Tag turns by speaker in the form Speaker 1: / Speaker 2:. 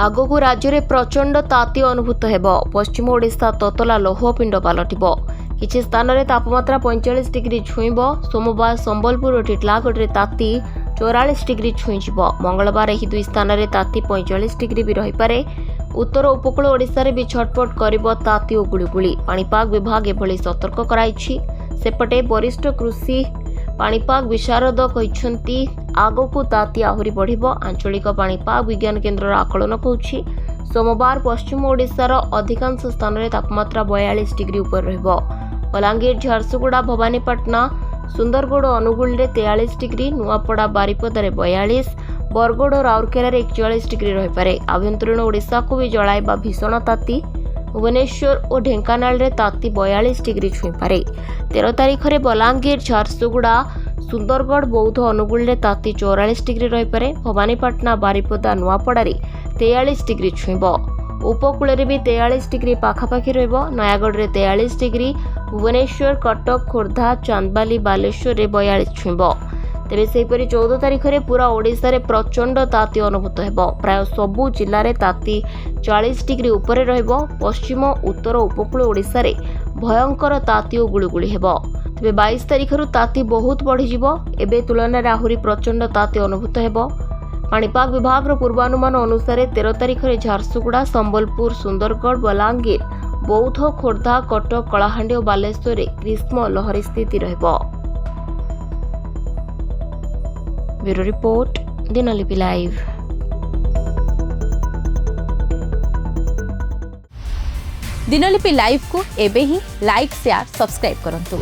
Speaker 1: आगक राज्य में प्रचंड ताती अनुभूत हेब। पश्चिम ओडिशा ततला लौहपिंड पलटिब। किछि स्थान में तापमात्रा 45 डिग्री छुईब। सोमवार संबलपुर और टिटलागढ़ ताती 44 डिग्री छुईब। मंगलवार यह दुई स्थान में ताती 45 डिग्री भी रहीपे। उत्तर उपकूल ओडिशा रे भी छटपट करिब ताती और गुळुगुळी। पाणीपाग विभाग एभली सतर्क कराइछि। सेपटे वरिष्ठ कृषि पाणीपाग विशारद कहिसंती आगकू ताती आहुरी बढ़िब। आंचलिक पाणीपाग विज्ञान केन्द्र आकलन कहूछि सोमवार पश्चिम ओडिशार अधिकांश स्थान में तापमात्रा 42 डिग्री उपर रहिब। बलांगीर, झारसुगुड़ा, भवानीपाटना, सुंदरगढ़ और अनुगुल 43 डिग्री, नुआपड़ा, बारिपदार 42, बरगढ़ और राउरकेला 41 डिग्री रहीपे। आभ्यंतरीण ओडिशा को भी जलाइबा भीषण ताती। भुवनेश्वर और ढेंकानाल रे ताती 42 डिग्री छुईपे। 13 तारीख में बलांगीर, झारसुगुड़ा, सुंदरगढ़, बौद्ध, अनुगुल ताती 44 डिग्री रहीपे। भवानीपाटना, बारिपदा, नुआपड़ा 43 डिग्री छुईब। उपकूल भी 43 डिग्री पाखापाखि रहिब। नयागढ़ में 43 डिग्री, भुवनेश्वर, कटक, खोर्धा, चांदबाली, बालेश्वर 42 छुईब। तेरे सेहीपरि 14 तारीख में पूरा ओडिशा रे प्रचंड ताती अनुभूत हेब। प्राय सबु जिले में ताती 40 डिग्री उपरे रहिब। पश्चिम उत्तर उपकूल ओडिशा रे भयंकर ताती और गुळुगुळी हेब। तेरे 22 तारीख ताती बहुत बढ़ीजिब। एबे तुलन में आहुरी प्रचंड ताती अनुभूत हेब। पाणीपाग विभाग पूर्वानुमान अनुसार 13 तारीख में झारसुगुड़ा, संबलपुर, सुंदरगढ़, बलांगीर, बौद्ध, खोर्धा, कटक, कलाहांडी और बालेश्वर ग्रीष्म लहरी स्थिति रहिब। Bureau report, Dinalipi live.
Speaker 2: Dinalipi live को एबे ही लाइक, शेयर, सब्सक्राइब करंतु।